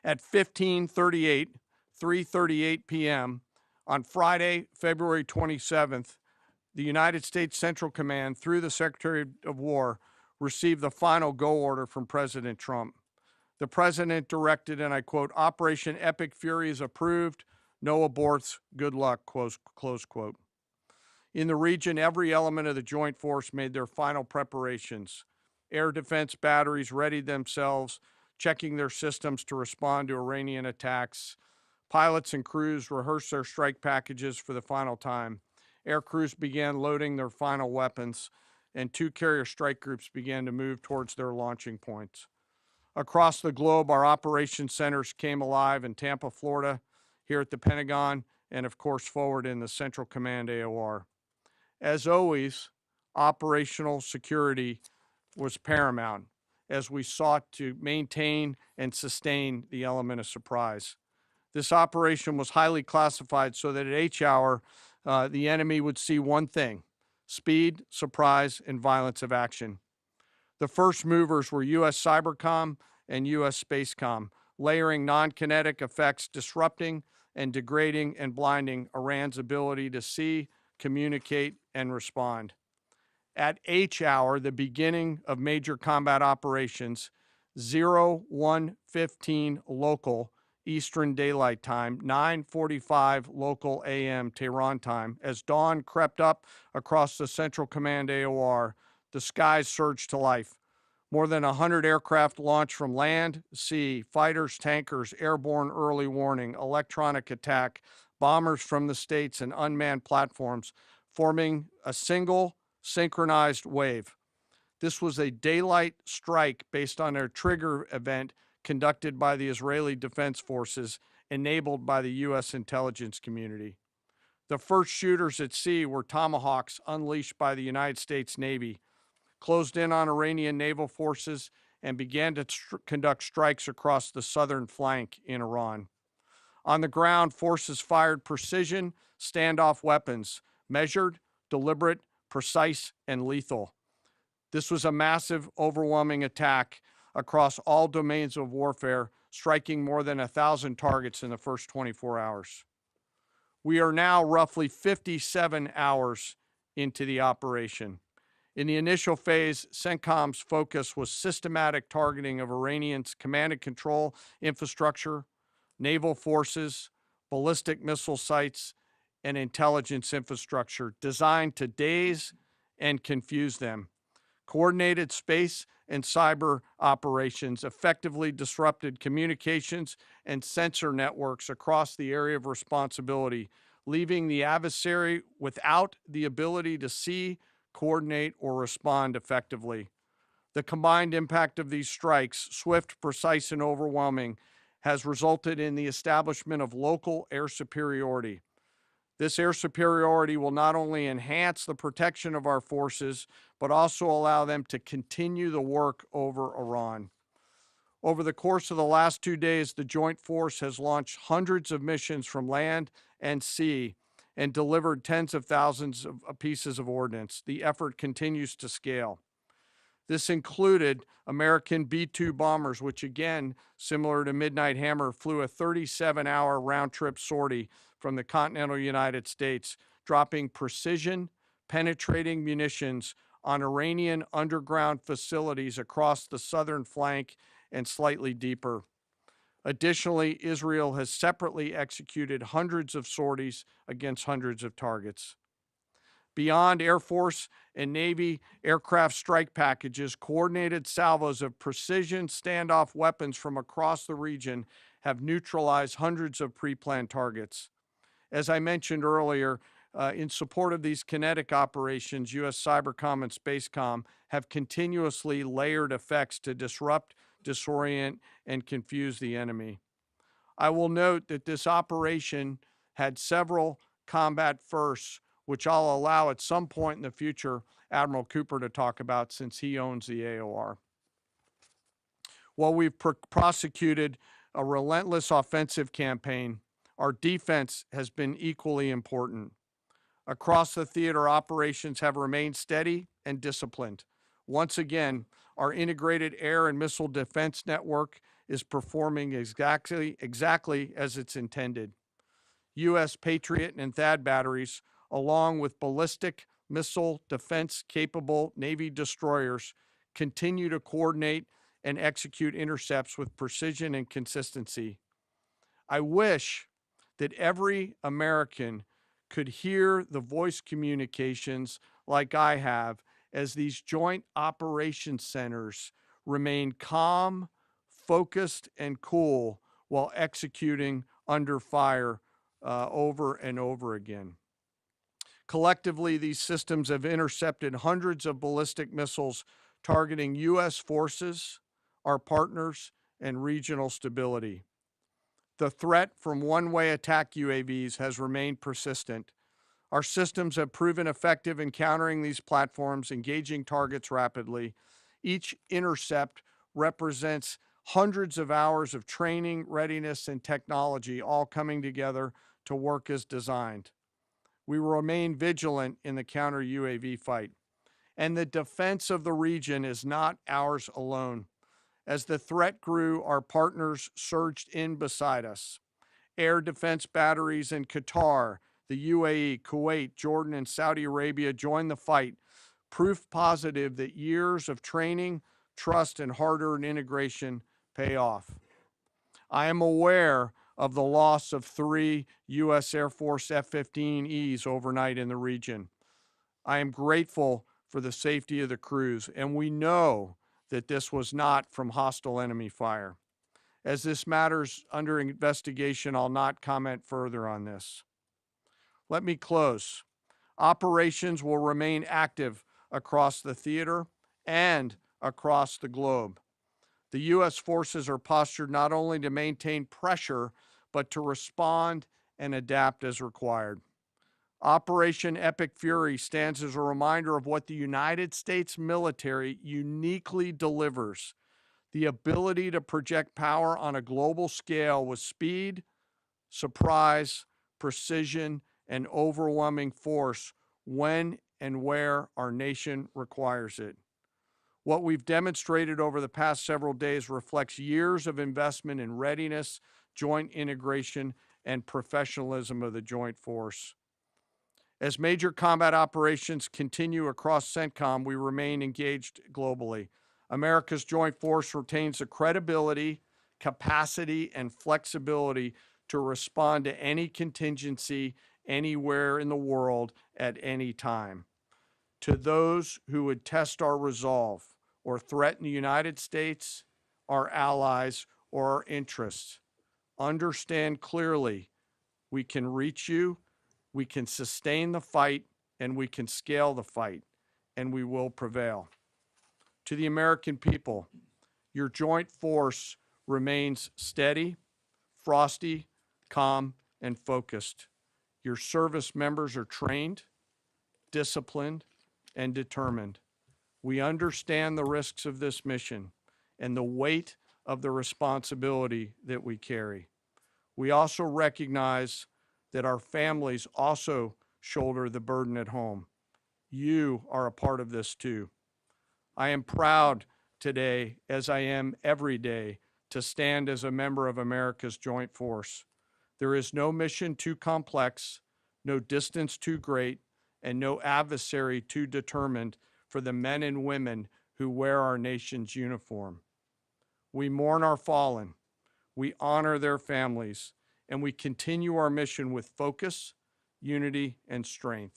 At 3:38 p.m. on Friday, February 27th, the United States Central Command, through the Secretary of War, received the final go order from President Trump. The president directed, and I quote, "Operation Epic Fury is approved. No aborts. Good luck," close quote. In the region, every element of the joint force made their final preparations. Air defense batteries readied themselves, checking their systems to respond to Iranian attacks. Pilots and crews rehearsed their strike packages for the final time. Air crews began loading their final weapons, and two carrier strike groups began to move towards their launching points. Across the globe, our operations centers came alive in Tampa, Florida, here at the Pentagon, and of course forward in the Central Command AOR. As always, operational security was paramount as we sought to maintain and sustain the element of surprise. This operation was highly classified so that at H hour, the enemy would see one thing: speed, surprise, and violence of action. The first movers were U.S. Cybercom and U.S. Spacecom, layering non-kinetic effects, disrupting and degrading and blinding Iran's ability to see, communicate, and respond. At H hour, the beginning of major combat operations, 01:15 local Eastern Daylight Time, 9:45 local AM Tehran time, as dawn crept up across the Central Command AOR, the skies surged to life. More than 100 aircraft launched from land, sea, fighters, tankers, airborne early warning, electronic attack, bombers from the States, and unmanned platforms, forming a single synchronized wave. This was a daylight strike based on a trigger event conducted by the Israeli Defense Forces, enabled by the U.S. intelligence community. The first shooters at sea were Tomahawks unleashed by the United States Navy, closed in on Iranian naval forces, and began to conduct strikes across the southern flank in Iran. On the ground, forces fired precision standoff weapons, measured, deliberate, precise, and lethal. This was a massive, overwhelming attack across all domains of warfare, striking more than 1,000 targets in the first 24 hours. We are now roughly 57 hours into the operation. In the initial phase, CENTCOM's focus was systematic targeting of Iranians' command and control infrastructure, naval forces, ballistic missile sites, and intelligence infrastructure designed to daze and confuse them. Coordinated space and cyber operations effectively disrupted communications and sensor networks across the area of responsibility, leaving the adversary without the ability to see, coordinate, or respond effectively. The combined impact of these strikes, swift, precise, and overwhelming, has resulted in the establishment of local air superiority. This air superiority will not only enhance the protection of our forces, but also allow them to continue the work over Iran. Over the course of the last 2 days, the Joint Force has launched hundreds of missions from land and sea and delivered tens of thousands of pieces of ordnance. The effort continues to scale. This included American B-2 bombers, which again, similar to Midnight Hammer, flew a 37-hour round-trip sortie from the continental United States, dropping precision, penetrating munitions on Iranian underground facilities across the southern flank and slightly deeper. Additionally, Israel has separately executed hundreds of sorties against hundreds of targets. Beyond Air Force and Navy aircraft strike packages, coordinated salvos of precision standoff weapons from across the region have neutralized hundreds of pre-planned targets. As I mentioned earlier, in support of these kinetic operations, U.S. Cybercom and Spacecom have continuously layered effects to disrupt, disorient, and confuse the enemy. I will note that this operation had several combat firsts, which I'll allow at some point in the future Admiral Cooper to talk about, since he owns the AOR. While we've prosecuted a relentless offensive campaign, our defense has been equally important. Across the theater, operations have remained steady and disciplined. Once again, our integrated air and missile defense network is performing exactly as it's intended. U.S. Patriot and THAAD batteries, along with ballistic missile defense capable Navy destroyers, continue to coordinate and execute intercepts with precision and consistency. I wish that every American could hear the voice communications like I have as these joint operations centers remain calm, focused, and cool while executing under fire over and over again. Collectively, these systems have intercepted hundreds of ballistic missiles targeting U.S. forces, our partners, and regional stability. The threat from one-way attack UAVs has remained persistent. Our systems have proven effective in countering these platforms, engaging targets rapidly. Each intercept represents hundreds of hours of training, readiness, and technology all coming together to work as designed. We will remain vigilant in the counter UAV fight. And the defense of the region is not ours alone. As the threat grew, our partners surged in beside us. Air defense batteries in Qatar, the UAE, Kuwait, Jordan, and Saudi Arabia joined the fight, proof positive that years of training, trust, and hard-earned integration pay off. I am aware of the loss of 3 U.S. Air Force F-15Es overnight in the region. I am grateful for the safety of the crews, and we know that this was not from hostile enemy fire. As this matter's under investigation, I'll not comment further on this. Let me close. Operations will remain active across the theater and across the globe. The U.S. forces are postured not only to maintain pressure, but to respond and adapt as required. Operation Epic Fury stands as a reminder of what the United States military uniquely delivers: the ability to project power on a global scale with speed, surprise, precision, and overwhelming force when and where our nation requires it. What we've demonstrated over the past several days reflects years of investment in readiness, joint integration, and professionalism of the joint force. As major combat operations continue across CENTCOM, we remain engaged globally. America's joint force retains the credibility, capacity, and flexibility to respond to any contingency anywhere in the world at any time. To those who would test our resolve or threaten the United States, our allies, or our interests, understand clearly we can reach you, we can sustain the fight, and we can scale the fight, and we will prevail. To the American people, your joint force remains steady, frosty, calm, and focused. Your service members are trained, disciplined, and determined. We understand the risks of this mission and the weight of the responsibility that we carry. We also recognize that our families also shoulder the burden at home. You are a part of this too. I am proud today, as I am every day, to stand as a member of America's joint force. There is no mission too complex, no distance too great, and no adversary too determined for the men and women who wear our nation's uniform. We mourn our fallen, we honor their families, and we continue our mission with focus, unity, and strength.